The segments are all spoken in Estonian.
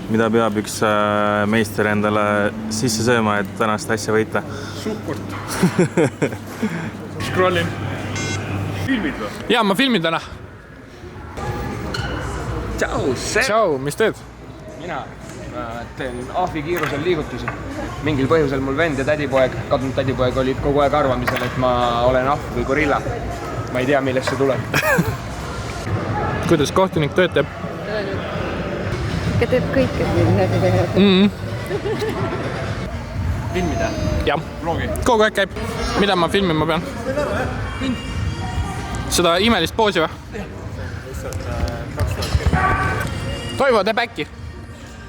mida peab üks meister endale sisse sööma, et tänast asja võita? Support. Scrollin. Filmid või? Jaa, ma filmin täna. Tšau, Tšau, mis teed? Mina teen ahvi kiirusel liigutusi. Mingil põhjusel mul vend ja tädipoeg, kadunud tädipoeg olid kogu aeg arvamisel, et ma olen ahv või gorilla. Ma ei tea, millest see tuleb. Kuidas kohtunik tööd teeb? Ka teeb kõike, mida te teevad. Filmida? Jah, kogu aeg käib. Mida ma filmima pean? Seda imelist poosi või? Toivo, tee back'i.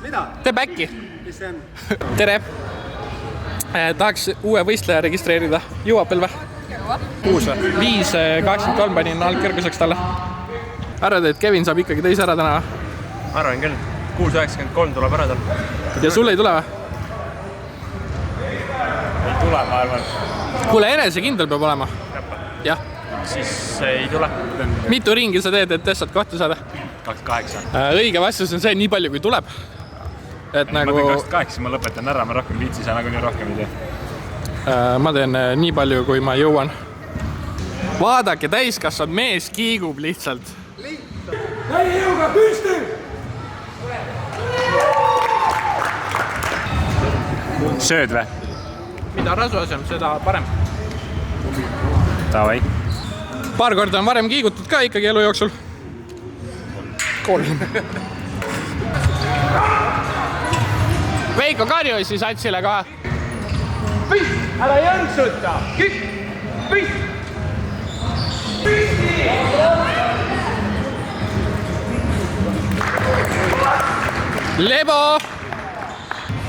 Mida? Tee back'i. Mis see on? Tere. Tahaks uue võistleja registreerida. Jõuab veel või? 6 või? 5.83 panin algkõrguseks talle. Arvad, et Kevin saab ikkagi teise ära täna või? Arvan küll. 6.93 tuleb ära tal. Ja sul ei tule või? Ei tule, ma arvan. Kuule, enesekindel peab olema. Jah. Siis ei tule. Mitu ringi sa teed, et testad kohta saada? 28. Õige vastus on see nii palju, kui tuleb. Et Ma nagu... teen 28, ma lõpetan ära, ma rohkem viitsi, sa nagunii rohkem ei tee. Ma teen nii palju, kui ma jõuan. Vaadake, täiskasvanud mees kiigub lihtsalt. Täie jõuga püsti! Sööd või? Mida rasuasem, seda parem. Tavai. Paar korda on varem kiigutud ka ikkagi elu jooksul. 3. Veiko Karjusi satsile kohe. Püst! Ära jõnksuta! Kükk! Püst! Lebo!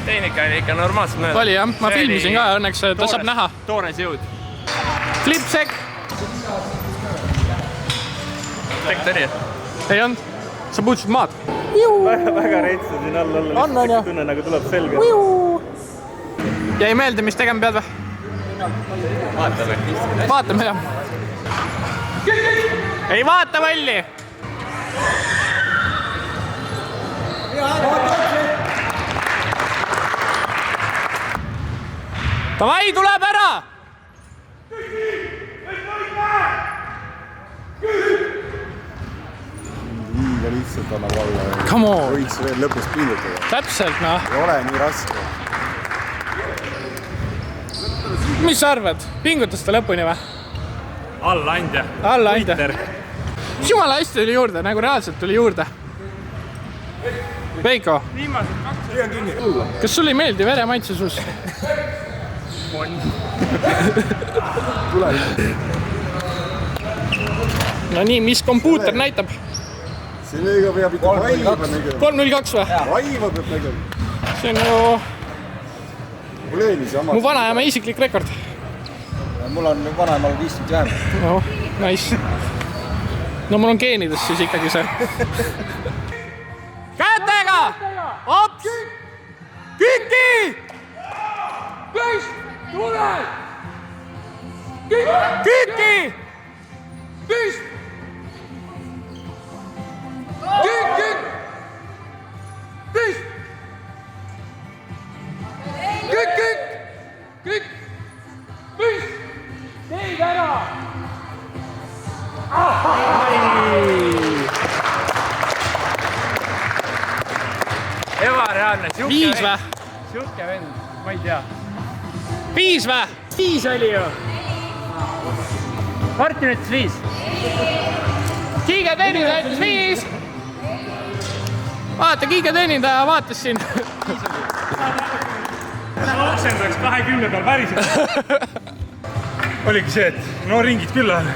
Tehnika oli ikka normaalselt mööda. Oli jah, ma filmisin ka õnneks, ta saab näha. Toores jõud. Flipsek! Tekk tõrje. Ei olnud. Sa puutusid maad. Väga reitsa siin all olla, lihtsalt tunne nagu tuleb selga. Jäi meelde, mis tegema pead või? Vaatame jah. Ei vaata valli! Davai, tuleb ära! Liiga lihtsalt annab alla. Come on! Võiks veel lõpus pingutada. Täpselt, noh. Ei ole nii raske. Mis sa arvad? Pingutas ta lõpuni või? Alla andja. Alla andja. Jumala hästi tuli juurde, nagu reaalselt tuli juurde. Veiko, kas sul ei meeldi veremaitse suus? No nii, mis kompuuter näitab? Sellega peab ikka vaiva nägema. 3.02 või? Vaiva peab nägema. See on ju Mul eelis oma. mu vanaema isiklik rekord. Mul on vanaemal 50 vähem. No, nice. No mul on geenides siis ikkagi see. Kätega! Ops! Kiki! Püst! Tule! Kiki! Püst! Kiki! Püst! Kiki! Kiki! Püst! Teid ära! Ebareaalne. Viis või? Siuke vend. Ma ei tea. 5 või? 5 oli ju. Martin ütles 5. Kiige teenindaja ütles 5. Vaata, Kiige teenindaja vaatas siin. Oksendaks 20 peal päriselt. Oligi see, et no ringid küll on.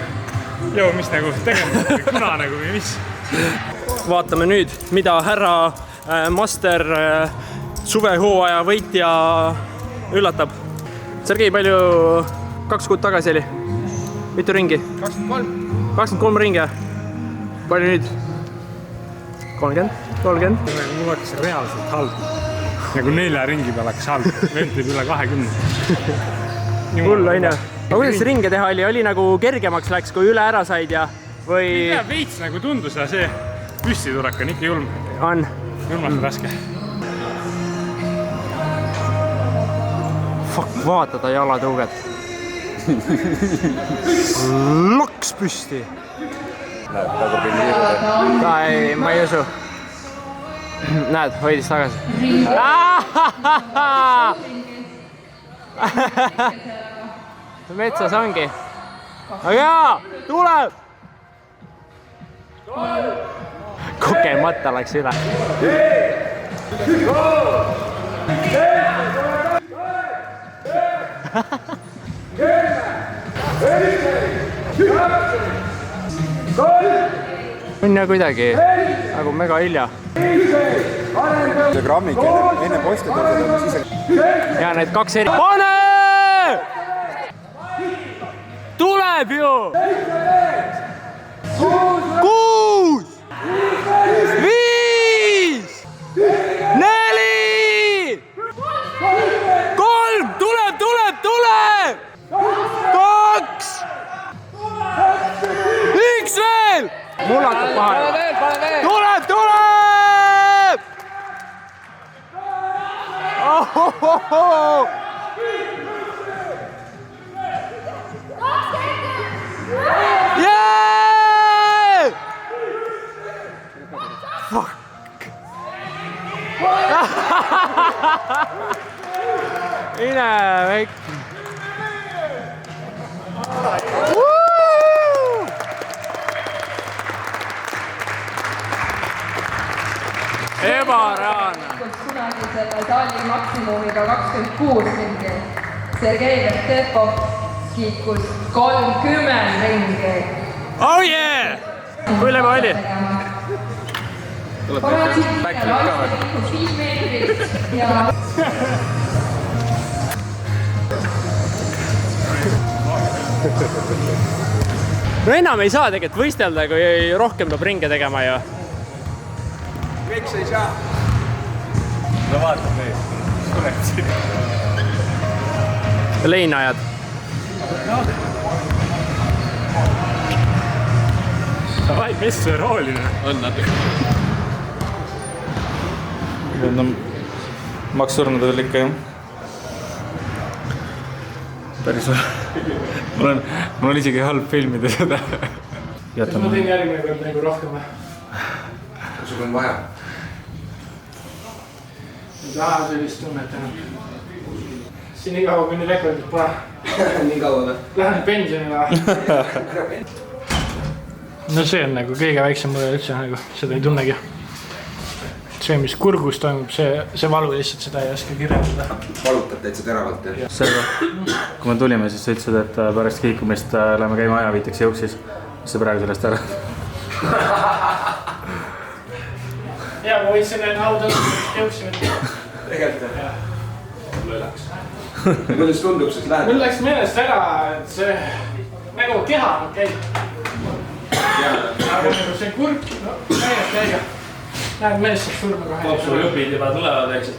Joo, mis nagu tegema, kuna nagu või mis? Vaatame nüüd, mida härra Master suvehooaja võitja üllatab. Sergei, palju 2 kuud tagasi oli? Mitu ringi? 23. 23 ringi. Palju nüüd? 30? 30? Mul hakkas reaalselt halb. Nagu 4 ringi peal hakkas halb. Vend teeb üle 20. Hull, on ju? Aga kuidas see ringe teha oli? Oli nagu kergemaks läks, kui üle ära said ja? Või... Ei tea, veits nagu tundus, aga see püstiturak on ikka julm. On. Julmalt raske. Fuck, vaata ta jalatõuget. Laks püsti. Näed, tagurpilli viiruda. Ei, ma ei usu. Näed, hoidis tagasi. Metsas ongi. Aga jaa, tuleb! Kogemata läks üle. On ja kuidagi nagu mega hilja. See grammik enne posti tõuseb, siis Ja need 2 eri... Pane! Tuleb ju! 6! 5! 4! 3! Tuleb! 2! 1 veel! Mul hakkab paha. Tuleb! Ohohoho! Jee! Fuck! Mine väik! Ebareaalne! Kunagi selle saali maksimumiga 26 ringi. Sergei Vertepov kiikus 30 ringi. Oh yeah! Kui läbi oli? Olen siin liikus 5 meetrit ja... No enam ei saa tegelikult võistelda, kui rohkem peab ringe tegema ju. Miks ei saa? No vaatab neid. Tuleb siin. Leinajad. Davai, mis see rooline? On natuke. No, Max surnud veel ikka jah. Päris mul on isegi halb filmida seda. Ma teen järgmine kord nagu rohkem. Kas sul on vaja? Ei taha sellist tunnet enam. Siin nii kaua kuni rekordid pole. Nii kaua või? Lähen pensionile. No see on nagu kõige väiksem mure üldse nagu, seda ei tunnegi. See, mis kurgus toimub, see valu lihtsalt seda ei oska kirjeldada. Valutad täitsa teravalt, jah? Selga. Kui me tulime, siis sa ütlesid, et pärast kiikumist lähme käima ajaviiteks jõuksis. Mis sa praegu sellest ära? Jaa, ma võin selle autos jõuksime. Tegelikult, jah? Mulle läks. Kuidas tundub, siis lähed? Mul läks meelest ära, et see nagu keha käib. Aga nagu see kurk, no täiesti äiga. Näed, mees saab surma kohe. Sul jupid juba tulevad, eks?